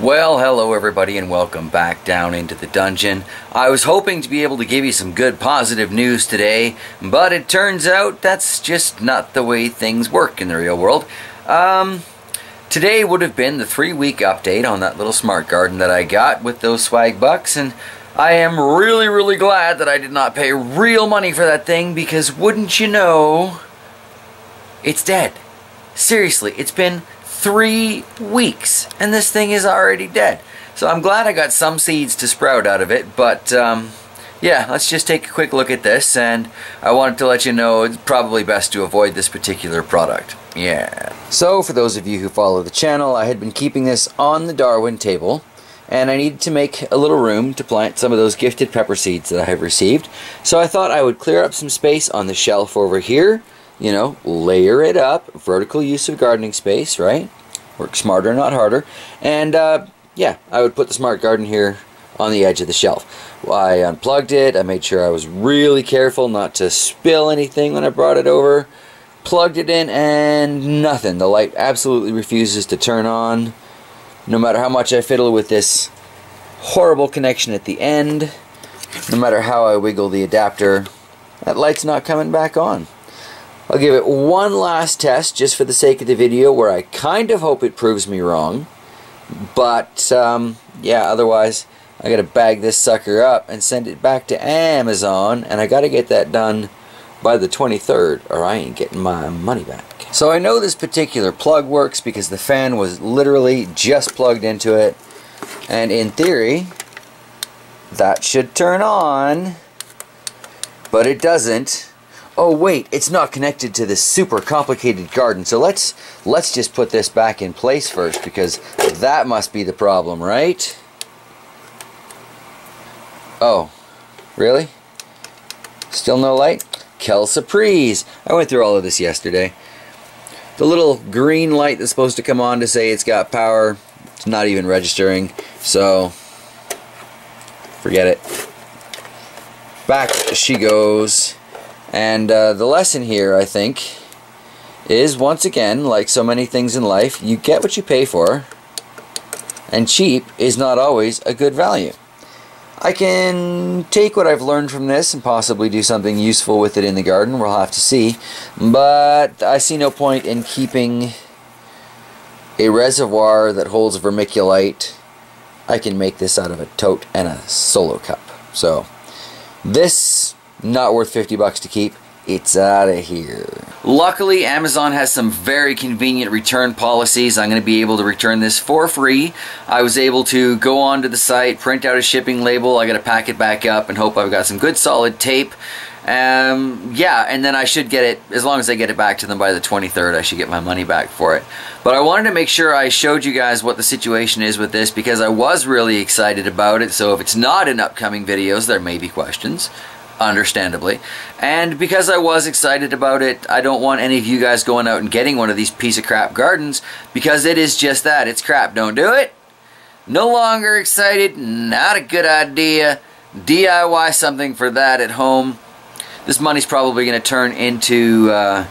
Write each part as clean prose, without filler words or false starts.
Well, hello everybody and welcome back down into the dungeon. I was hoping to be able to give you some good positive news today, but it turns out that's just not the way things work in the real world. Today would have been the 3-week update on that little smart garden that I got with those swag bucks, and I am really glad that I did not pay real money for that thing, because wouldn't you know, it's dead. Seriously, it's been 3 weeks and this thing is already dead. So I'm glad I got some seeds to sprout out of it, but yeah, let's just take a quick look at this, and I wanted to let you know it's probably best to avoid this particular product. Yeah. So for those of you who follow the channel, I had been keeping this on the Darwin table, and I needed to make a little room to plant some of those gifted pepper seeds that I have received. So I thought I would clear up some space on the shelf over here. You know, layer it up, vertical use of gardening space, right? Work smarter, not harder. And yeah, I would put the smart garden here on the edge of the shelf. I unplugged it, I made sure I was really careful not to spill anything when I brought it over. Plugged it in and nothing. The light absolutely refuses to turn on. No matter how much I fiddle with this horrible connection at the end, no matter how I wiggle the adapter, that light's not coming back on. I'll give it one last test just for the sake of the video, where I kind of hope it proves me wrong. But yeah, otherwise I gotta bag this sucker up and send it back to Amazon, and I gotta get that done by the 23rd or I ain't getting my money back. So I know this particular plug works because the fan was literally just plugged into it, and in theory that should turn on, but it doesn't. Oh wait, it's not connected to this super complicated garden. So let's just put this back in place first, because that must be the problem, right? Oh, really? Still no light? Kelsaprese. I went through all of this yesterday. The little green light that's supposed to come on to say it's got power, it's not even registering, so forget it. Back she goes. And the lesson here, I think, is once again, like so many things in life, you get what you pay for, and cheap is not always a good value. I can take what I've learned from this and possibly do something useful with it in the garden. We'll have to see. But I see no point in keeping a reservoir that holds vermiculite. I can make this out of a tote and a solo cup. So this, not worth 50 bucks to keep. It's out of here. Luckily, Amazon has some very convenient return policies. I'm going to be able to return this for free. I was able to go onto the site, print out a shipping label. I got to pack it back up and hope I've got some good solid tape. Yeah, and then I should get it, as long as I get it back to them by the 23rd, I should get my money back for it. But I wanted to make sure I showed you guys what the situation is with this, because I was really excited about it. So if it's not in upcoming videos, there may be questions. Understandably. And because I was excited about it, I don't want any of you guys going out and getting one of these piece of crap gardens, because it is just that. It's crap. Don't do it. No longer excited. Not a good idea. DIY something for that at home. This money's probably going to turn into a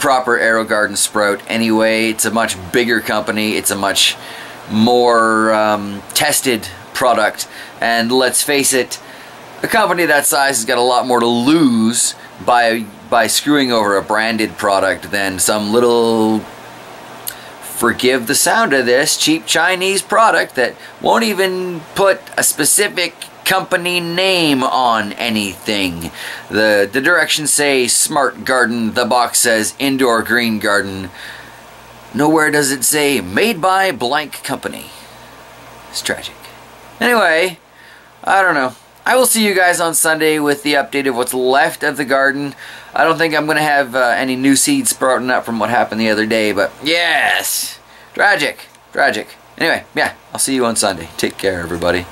proper AeroGarden sprout anyway. It's a much bigger company. It's a much more tested product. And let's face it, a company that size has got a lot more to lose by screwing over a branded product than some little, forgive the sound of this, cheap Chinese product that won't even put a specific company name on anything. The directions say Smart Garden, the box says Indoor Green Garden. Nowhere does it say made by blank company. It's tragic. Anyway, I don't know. I will see you guys on Sunday with the update of what's left of the garden. I don't think I'm going to have any new seeds sprouting up from what happened the other day, but yes, tragic. Anyway, yeah, I'll see you on Sunday. Take care, everybody.